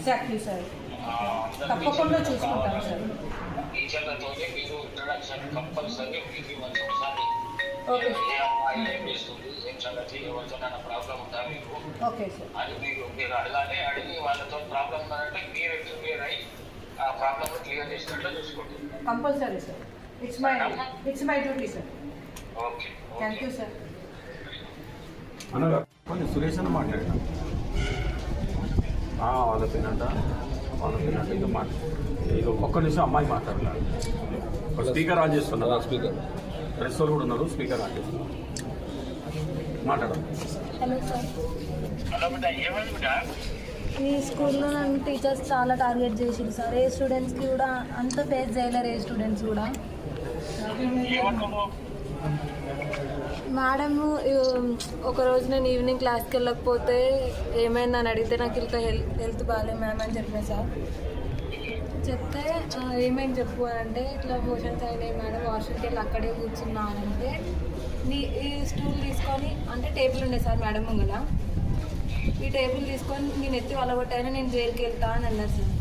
Exactly sir, తప్పకుండా చూసుకుంటాం sir. టీచర్లతో మీరు ఇంట్రడక్షన్ కంపల్సరీ మీకు ఇవ్వచ్చు ఒకసారి. ఓకే ఏ అమ్మాయి ఏం చేస్తుంది, ఏం సంగతి, ఎవరితోనైనా ప్రాబ్లం ఉందా మీకు ఓకే సార్ అని మీరు అడగాలి. అడిగి వాళ్ళతో ప్రాబ్లం ఉందంటే మీరు ఇంటర్వ్యూర్ అయ్యి ఆ ప్రాబ్లం క్లియర్ చేసినట్లు చూసుకోండి. Compulsory sir. It's my duty sir. Okay, thank you sir. అనగా కొన్ని సురేష్ అని మాట్లాడినా వాళ్ళ పిన్నంట ఇక ఇక ఒక్క నిమిషం అమ్మాయి మాట్లాడలేదు. స్పీకర్ ఆన్ చేస్తున్నారు, స్పీకర్ ప్రెస్ వాళ్ళు కూడా ఉన్నారు, స్పీకర్ ఆన్ చేస్తున్నారు. మాట్లాడాలి. హలో సార్, హలో బిడ్డ, ఏమైంది బిడ్డ? ఈ స్కూల్లో నన్ను టీచర్స్ చాలా టార్గెట్ చేసింది సార్. ఏ స్టూడెంట్స్కి కూడా అంత ఫేస్ చేయలేరు, ఏ స్టూడెంట్స్ కూడా. మేడం ఒకరోజు నేను ఈవినింగ్ క్లాస్కి వెళ్ళకపోతే ఏమైందని అడిగితే నాకు ఇంకా హెల్త్ బాగాలేదు మ్యామ్ అని చెప్పిన సార్. చెప్తే ఏమైంది చెప్పు అని అంటే ఇట్లా మోషన్స్ అయినాయి మేడం, వాష్రూమ్కి వెళ్ళి అక్కడే కూర్చున్నా అని అంటే ఈ స్టూల్ తీసుకొని, అంటే టేబుల్ ఉండే సార్ మేడం ముంగల, ఈ టేబుల్ తీసుకొని నేను ఎత్తి వలగొట్టాను, నేను జైలుకి వెళ్తా అని అన్నారు sir.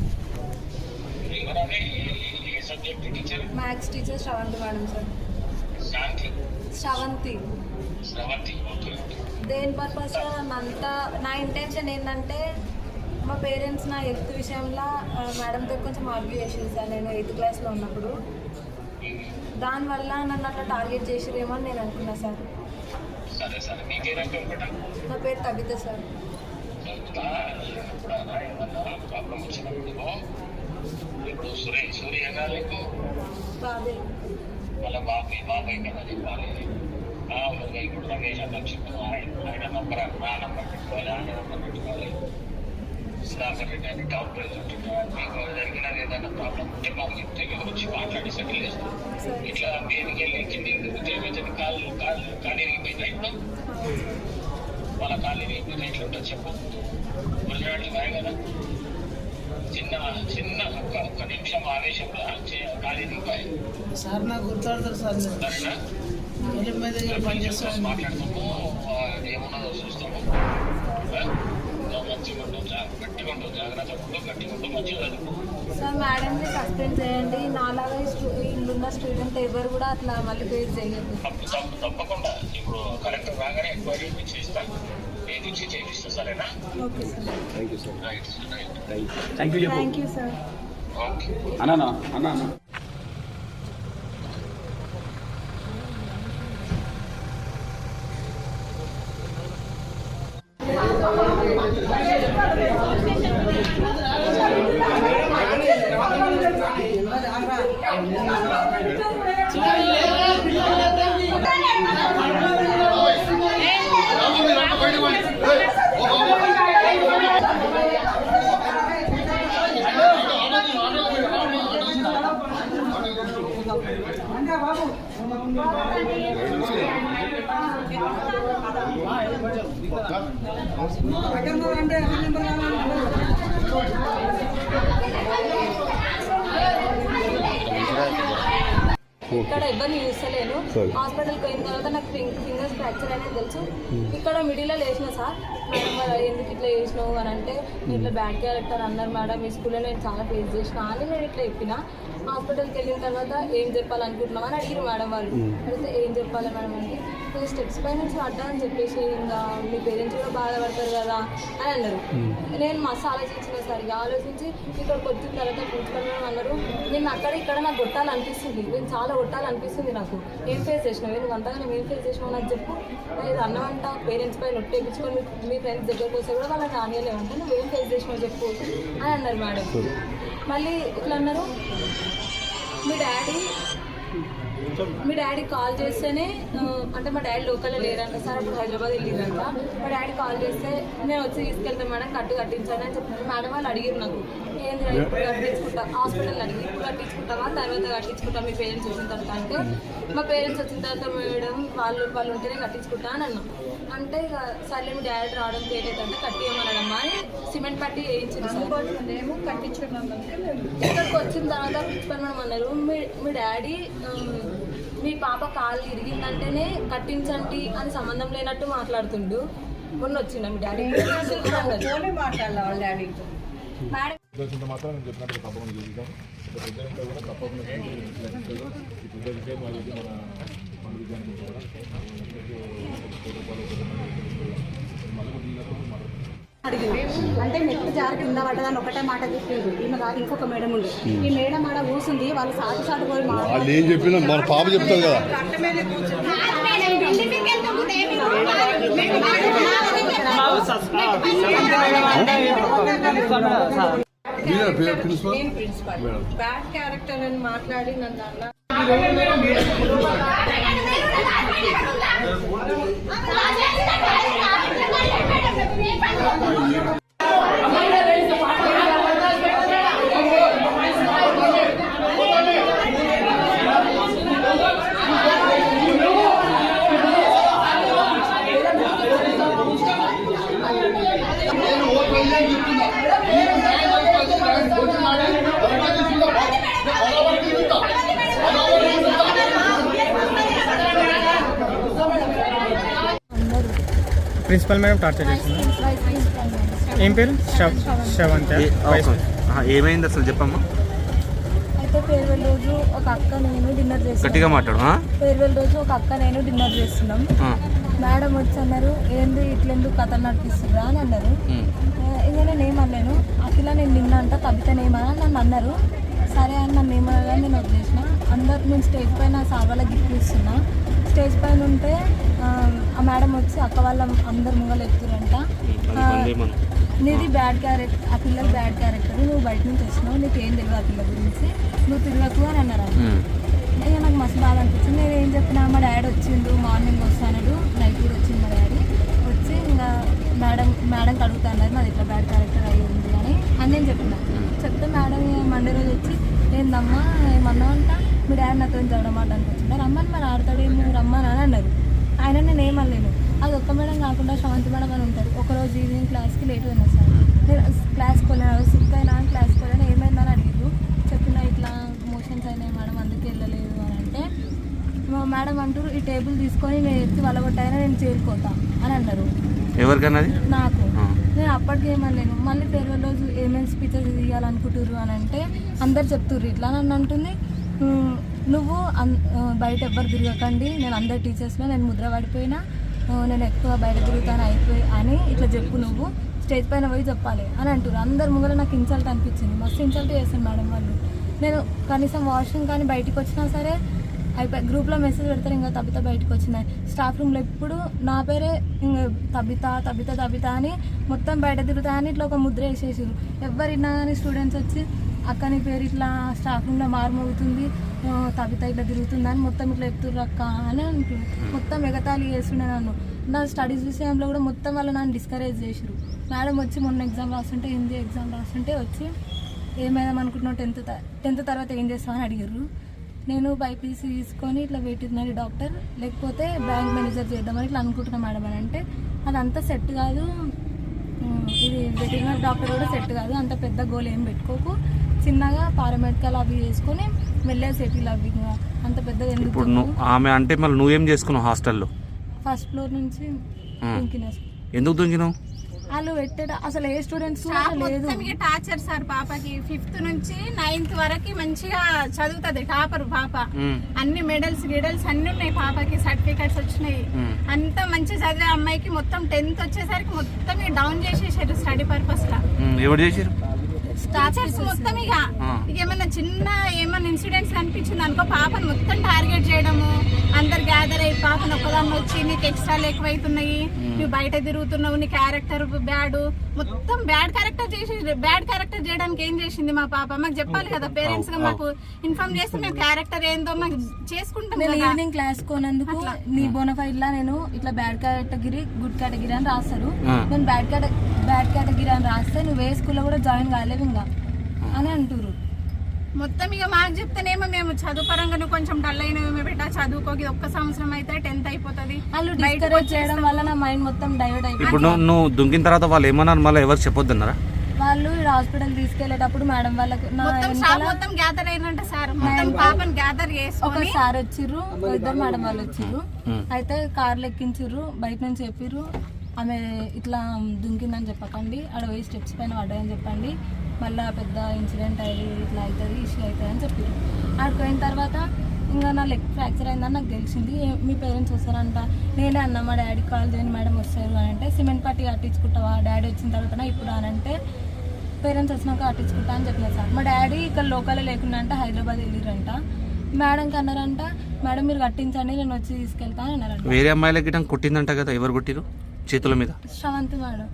Maths teacher Sravanthi madam sir. Sravanthi. దేని పర్పస్ అంతా నా ఇంటెన్షన్ ఏంటంటే మా పేరెంట్స్ నా హెల్త్ విషయంలో మేడంతో కొంచెం ఆర్గ్యూ చేసింది సార్ నేను 8th క్లాస్లో ఉన్నప్పుడు. దానివల్ల నన్ను అట్లా టార్గెట్ చేసిరేమో అని నేను అనుకున్నా సార్. నా పేరు కవిత సార్. ఇప్పుడు సూర్య బాబే వాళ్ళ బాబాయ్ కదా చెప్పాలి. ఇప్పుడు రమేష్ అన్న చెప్పాను, ఆయన నంబర్ నా నంబర్ పెట్టుకోవాలి, ఆయన నంబర్ పెట్టుకోవాలి. సుధాకర్ రెడ్డి అని టాప్ ప్రెసిడెంట్. మీకు జరిగినది ఏదైనా ప్రాబ్లం ఉంటే మాకు చెప్తే మేము వచ్చి మాట్లాడి సెటిల్ చేస్తాం. ఇట్లా మీదకి వెళ్ళి కిందికి ఏమైతుంది, ఖాళీ అయిపోయిందా? ఇప్పుడు వాళ్ళ ఖాళీ అయిపోయిందా? ఇట్లా ఉంటుంది చెప్పు. ఒరిజినాలిటీ బాయ్ కదా. చిన్న ఒక్క నిమిషం ఆవేశంలో ఖాళీ బాయ్ సార్. నాకు గుర్తుపడతారు సార్. సరేనా? మాట్లాడతాము, ఏమున్నదో చూస్తాము. మంచిగా ఉండవు, గట్టిగా ఉండవు, జాగ్రత్తగా ఉండవు, గట్టిగా ఉండవు, మంచిగా చదువు సార్. మేడంని సస్పెండ్ చేయండి. నాలాగా ఇల్లున్న స్టూడెంట్ ఎవరు కూడా అట్లా మళ్ళీ ఫేస్ చేయలేదు. తప్పకుండా ఇప్పుడు కలెక్టర్ రాగానే ఎంక్వైరీ చేయిస్తాను, చేయిస్తా. సరేనా? Okay sir. Thank you sir. Right right. Thank you sir. Okay అన్నా ఇక్కడ ఎవరిని చూస్తలేను. హాస్పిటల్కి పోయిన తర్వాత నాకు ఫింగర్స్ ఫ్రాక్చర్ అనేది తెలుసు. ఇక్కడ మిడిల్లో లేచిన సార్, మేడం ఎందుకు ఇట్లా చేసినావు అని అంటే ఇట్లా బ్యాడ్ క్యారెక్టర్ అన్నారు మేడం, మీ స్కూల్లో నేను చాలా ఫేస్ చేసిన అని నేను ఇట్లా చెప్పిన. హాస్పిటల్కి వెళ్ళిన తర్వాత ఏం చెప్పాలనుకుంటున్నావు అని అడిగిరు మేడం వాళ్ళు. అడిగితే ఏం చెప్పాలి మేడం అంటే స్టెప్స్ పై నుంచి పడ్డా అని చెప్పేసి ఇంకా మీ పేరెంట్స్ కూడా బాధపడతారు కదా అని అన్నారు. నేను మస్తు ఆలోచించిన సరిగా ఆలోచించి ఇక్కడికి వచ్చిన తర్వాత ప్రిన్సిపల్ మేడం అన్నారు, నేను అక్కడ ఇక్కడ నాకు కొట్టాలనిపిస్తుంది, నేను చాలా కొట్టాలనిపిస్తుంది నాకు. ఏం ఫేస్ చేసినావు, నువ్వు అంతగా నేను ఏం ఫేస్ చేసినావు నాకు చెప్పు. ఇది అన్నమంట పేరెంట్స్ పై నొట్టేపించుకొని మీ ఫ్రెండ్స్ దగ్గరకు వస్తే కూడా వాళ్ళని రానియలేమంటే నువ్వేం ఫేస్ చేసినావు చెప్పు అని అన్నారు మేడం. మళ్ళీ ఇట్లా అన్నారు, మీ డాడీ కాల్ చేస్తేనే, అంటే మా డాడీ లోకల్లో లేరంట సార్, అప్పుడు హైదరాబాద్ వెళ్ళిరంట. మా డాడీ కాల్ చేస్తే నేను వచ్చి తీసుకెళ్తాను మేడం, కట్టించాను అని చెప్పాను. మేడం వాళ్ళు అడిగారు నాకు, ఏంది ఇప్పుడు కట్టించుకుంటా, హాస్పిటల్ అడిగి ఇప్పుడు కట్టించుకుంటావా తర్వాత కట్టించుకుంటాం మీ పేరెంట్స్ వచ్చిన తర్వాత అంటే, మా పేరెంట్స్ వచ్చిన తర్వాత మేడం వాళ్ళు ఉంటేనే కట్టించుకుంటా అని అన్నాం. అంటే ఇక సర్లే మీ డాడీ రావడం లేట్ అవుతుందంటే కట్టియమనడమ్మా అని సిమెంట్ పట్టి వేయించింది సార్. మేము కట్టించుకున్నాం. ఇక్కడికి వచ్చిన తర్వాత ప్రిన్సిపల్ మేడం అన్నారు, మీ డాడీ మీ పాప కాలు ఇరిగిందంటేనే కట్టించండి అని సంబంధం లేనట్టు మాట్లాడుతుండు. మొన్న వచ్చిండ మీ డాడీ మాట్లాడాలి వాళ్ళ డాడీ మేడం ఉద్దేశంతో మాత్రం నేను చెప్పినట్టు తప్పకుండా చూపిస్తాం. ఒక పెద్ద కూడా తప్పకుండా ఈ పెద్ద విషయం అనేది మన విజయానికి కూడా అంటే మెట్లు జారి కింద పడ్డదని ఒకటే మాట చెప్పేది. ఈమె కాదు ఇంకొక మేడం ఉంది. ఈ మేడం ఆడ కూర్చుంది, వాళ్ళు సాటు పోయి వాళ్ళు ఏం చెప్పినా మన పాప చెప్తాం కదా. బ్యాడ్ క్యారెక్టర్ అని మాట్లాడి నన్ను అన్న ప్రిన్సిపల్ మేడం టార్చర్ చేసింది. ఏం పేరు? శ్రవంత. ఏమైంది అసలు చెప్పమ్మా. అయితే ఫేర్వెల్ రోజు ఒక అక్క నేను డిన్నర్ చేస్తాను. గట్టిగా మాట్లాడు. ఫేర్వెల్ రోజు ఒక అక్క నేను డిన్నర్ చేస్తున్నాం. మేడం వచ్చి అన్నారు, ఏంది ఇట్లెందుకు కథలు నడిపిస్తున్నా అని అన్నారు. ఇంకా నేను ఏమన్నాను, అఖిల నేను నిన్నంట కవితనేమని నన్ను అన్నారు. సరే అని నన్ను ఏమన్నా నేను వదిలేసిన. అందరు నేను స్టేజ్ పైన సార్ వాళ్ళ గిఫ్ట్ ఇస్తున్నా. స్టేజ్ పైన ఉంటే ఆ మేడం వచ్చి అక్క వాళ్ళ అందరు ముంగలు ఎత్తురంట, నీది బ్యాడ్ క్యారెక్టర్, ఆ పిల్లలు బ్యాడ్ క్యారెక్టర్, నువ్వు బయట నుంచి వచ్చినావు, నీకేం తెలియదు ఆ పిల్ల గురించి, నువ్వు తిరగకు అని అన్నారు. ఇక నాకు మస్తు బాధ అనిపించింది. నేను ఏం చెప్పినా, మా డాడీ వచ్చిండు, మార్నింగ్ వస్తాడు, నైట్ కూడా వచ్చింది మా డాడీ వచ్చి, ఇంకా మేడంకి అడుగుతున్నారు నాది ఇట్లా బ్యాడ్ క్యారెక్టర్ అయ్యింది అని నేను చెప్పిన. చెప్తే మేడం మండే రోజు వచ్చి, ఏందమ్మా ఏమన్నావు అంట, మీ డాడీ నాతో చదవడమాటానికి వచ్చిందా, రమ్మని మరి ఆడతాడు నువ్వు రమ్మని అని అన్నారు. ఆయన నేను ఏమనలేను. అది ఒక్క మేడం కాకుండా శ్రవంతి మేడం అని ఉంటారు. ఒకరోజు ఈవినింగ్ క్లాస్కి లేట్ అయినా సార్, నేను క్లాస్కి వెళ్ళాను, సిక్ అయినా క్లాస్కి వెళ్ళాను, ఏమైందని అడిగారు. చెప్పిన ఇట్లా మోషన్స్ అయినాయి మేడం అందుకే వెళ్ళలేదు అని అంటే, మా మేడం అంటారు, ఈ టేబుల్ తీసుకొని నేను ఎత్తి వలగొట్టైనా నేను చేరుకోతా అని అన్నారు. ఎవరికన్నా నాకు. నేను అప్పటికి ఏమనలేను. మళ్ళీ ఫేర్వెల్ రోజు ఏమేమి స్పీచెస్ తీయాలనుకుంటుర్రు అని అంటే అందరు చెప్తుర్రు ఇట్లా. నన్ను అంటుంది, నువ్వు బయట ఎవ్వరు తిరగకండి, నేను అందరు టీచర్స్లో నేను ముద్ర పడిపోయినా, నేను ఎక్కువ బయట తిరుగుతాను అయిపోయి అని ఇట్లా చెప్పు, నువ్వు స్టేజ్ పైన పోయి చెప్పాలి అని అంటారు. అందరు ముంగల నాకు ఇన్సల్ట్ అనిపించింది, మస్తు ఇన్సల్ట్ చేస్తాను మేడం వాళ్ళు. నేను కనీసం వాష్రూమ్ కానీ బయటకు వచ్చినా సరే అయిపోయి గ్రూప్లో మెసేజ్ పెడతారు, ఇంకా తబిత బయటకు వచ్చినాయి. స్టాఫ్ రూమ్లో ఎప్పుడు నా పేరే ఇంకా తబిత అని మొత్తం బయట తిరుగుతా అని ఇట్లా ఒక ముద్ర వేసేసారు. ఎవరిన్నా కానీ స్టూడెంట్స్ వచ్చి, అక్క నీ పేరు ఇట్లా స్టాఫ్ రూమ్లో మారుమోగుతుంది, తబిత ఇట్లా తిరుగుతుంది అని మొత్తం ఇట్లా చెప్తుర్రు అక్క అని అంటున్నారు. మొత్తం ఎగతాళి చేస్తుండే నన్ను. నా స్టడీస్ విషయంలో కూడా మొత్తం వాళ్ళు నన్ను డిస్కరేజ్ చేసారు. మేడం వచ్చి మొన్న ఎగ్జామ్ రాస్తుంటే, హిందీ ఎగ్జామ్ రాస్తుంటే వచ్చి, ఏమైనా అనుకుంటున్నావు, టెన్త్ తర్వాత ఏం చేస్తామని అడిగారు. నేను బైపీసీ తీసుకొని ఇట్లా వెటర్నరీ డాక్టర్ లేకపోతే బ్యాంక్ మేనేజర్ చేద్దామని ఇట్లా అనుకుంటున్నా మేడం అని అంటే, అదంతా సెట్ కాదు, ఇది వెటర్నరీ డాక్టర్ కూడా సెట్ కాదు, అంత పెద్ద గోల్ ఏం పెట్టుకోకు, చిన్నగా పారామెడికల్ అవి చేసుకొని వెళ్ళే సెటిల్ అవి, అంత పెద్ద ఎందుకు. ఇప్పుడు ఆమె అంటే మళ్ళీ నువ్వేం చేసుకున్నావు హాస్టల్లో? ఫస్ట్ ఫ్లోర్ నుంచి ఎందుకు దుంకినావు? వాళ్ళు పెట్టేట అసలు ఏ స్టూడెంట్స్ లేదు. టార్చర్ సార్ పాపకి 5th నుంచి 9th వరకు మంచిగా చదువుతుంది, టాపర్ పాప. అన్ని మెడల్స్ గిడల్స్ అన్ని ఉన్నాయి పాపకి, సర్టిఫికెట్స్ వచ్చినాయి, అంత మంచి చదివే అమ్మాయికి మొత్తం 10th వచ్చేసరికి మొత్తం డౌన్ చేసేసారు స్టడీ పర్పస్ లా. ఎవరు చేసారు? టీచర్స్ మొత్తం. ఇక ఏమన్నా చిన్న ఏమన్నా ఇన్సిడెంట్స్ కనిపించింది అనుకో, పాపను మొత్తం టార్గెట్ చేయడము, అందరు గ్యాదర్ అయ్యి పాపను ఒక్కదాన్ని వచ్చి నీకు ఎక్స్ట్రాలు ఎక్కువైతున్నాయి, నువ్వు బయట తిరుగుతున్నావు, నీ క్యారెక్టర్ బ్యాడ్, మొత్తం బ్యాడ్ క్యారెక్టర్ చేయడానికి ఏం చేసింది మా పాప మాకు చెప్పాలి కదా. పేరెంట్స్ గా మాకు ఇన్ఫార్మ్ చేస్తే మేము క్యారెక్టర్ ఏందో మాకు చేసుకుంటాం. ఈవినింగ్ క్లాస్ కోనందుకు నీ బోనఫైడ్ లా నేను ఇట్లా బ్యాడ్ కేటగిరీ గుడ్ కేటగిరీ అని రాస్తారు. నేను బ్యాడ్ కేటగిరీ అని రాస్తే నువ్వు ఏ స్కూల్లో కూడా జాయిన్ కాలేవు ఇంకా అని అంటారు. మొత్తం ఇక మాకు చెప్తేనేమో మేము చదువు పరంగా నువ్వు కొంచెం డల్ అయినవేమో బిడ్డ, చదువుకోకి ఒక్క సంవత్సరం అయితే 10th అయిపోతుంది. వాళ్ళు డిస్కరేజ్ చేయడం వల్ల నా మైండ్ మొత్తం డైవర్ట్ అయిపోయింది. ఇప్పుడు నువ్వు దుంకిన తర్వాత వాళ్ళు ఏమన్నారు, మళ్ళీ ఎవరు చెప్పొద్దన్నారా? వాళ్ళు హాస్పిటల్ తీసుకెళ్లేటప్పుడు మేడం వాళ్ళకు మొత్తం గ్యాదర్ అయినంటే సార్ మొత్తం పాపని గ్యాదర్ చేసి ఒక సార్ వచ్చిర్రు, ఇద్దరు మేడం వాళ్ళు వచ్చిర్రు. అయితే కార్లు ఎక్కించిర్రు, బయట నుంచి చెప్పిర్రు ఆమె ఇట్లా దుంకిందని చెప్పకండి, ఆడ పోయి స్టెప్స్ పైన పడ్డాయని చెప్పండి, మళ్ళీ పెద్ద ఇన్సిడెంట్ అయ్యి ఇట్లా అవుతుంది ఇష్యూ అవుతుంది అని చెప్పారు. అక్కడికి పోయిన తర్వాత ఇంకా నా లెగ్ ఫ్రాక్చర్ అయిందని నాకు తెలిసింది. మీ పేరెంట్స్ వస్తారంట. నేనే అన్నా మా డాడీ కాల్ చేయని మేడం వస్తారు అని అంటే, సిమెంట్ పట్టి కట్టించుకుంటావా డాడీ వచ్చిన తర్వాత ఇప్పుడు అని అంటే, పేరెంట్స్ వచ్చినాక కట్టించుకుంటా అని చెప్పిన సార్. మా డాడీ ఇక్కడ లోకల్లో లేకుండా అంటే హైదరాబాద్ వెళ్ళిరంట. మేడంకి అన్నారంట, మేడం మీరు కట్టించండి నేను వచ్చి తీసుకెళ్తా అని అన్నారంట. వేరే అమ్మాయిలకి గిట్ట కొట్టిందంట కదా, ఎవరు కొట్టిరు చేతుల మీద? శ్రవంతి మేడం.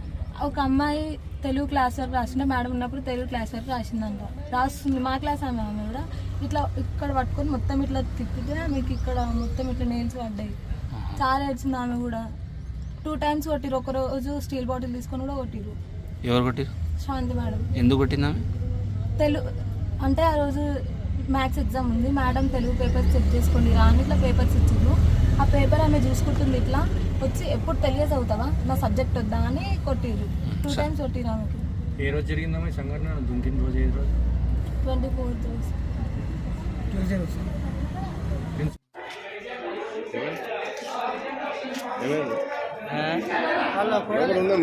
ఒక అమ్మాయి తెలుగు క్లాస్ వరకు రాసిండే, మేడం ఉన్నప్పుడు తెలుగు క్లాస్ వరకు రాసిందంట. రాస్తుంది మా క్లాస్ ఆమె కూడా. ఇట్లా ఇక్కడ పట్టుకొని మొత్తం ఇట్లా తిప్పితే మీకు ఇక్కడ మొత్తం ఇట్లా నెయిల్స్ పడ్డాయి. చాలా ఏడ్చింది ఆమె కూడా. 2 times కొట్టిరు. ఒక రోజు స్టీల్ బాటిల్ తీసుకొని కూడా కొట్టిరు. ఎవరు కొట్టిరు? శ్రవంతి మేడం. ఎందుకు కొట్టిందా? తెలుగు అంటే ఆ రోజు మ్యాథ్స్ ఎగ్జామ్ ఉంది, మేడం తెలుగు పేపర్స్ చెక్ చేసుకోండి రా అని ఇట్లా పేపర్స్ ఇచ్చిండ్రు. ఆ పేపర్ ఆమె చూసుకుంటుంది, ఇట్లా వచ్చి ఎప్పుడు తెలియదు అవుతావా నా సబ్జెక్ట్ వద్దా అని కొట్టిరు. 2 times కొట్టిరు ఆమెకి. ఏ రోజు జరిగిందమ్మా ఈ సంఘటన? దుంకిన రోజు ఏ రోజు? 24th రోజు.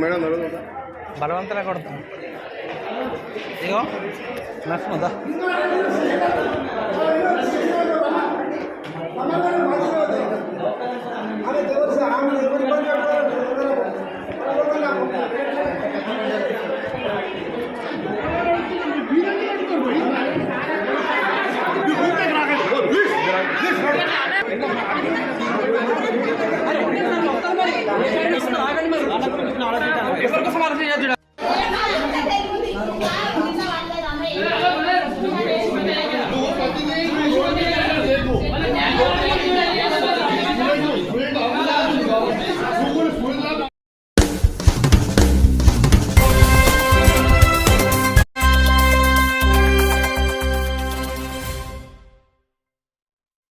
మేడం బలవంతంగా కొడతాం. ఇగో నష్టం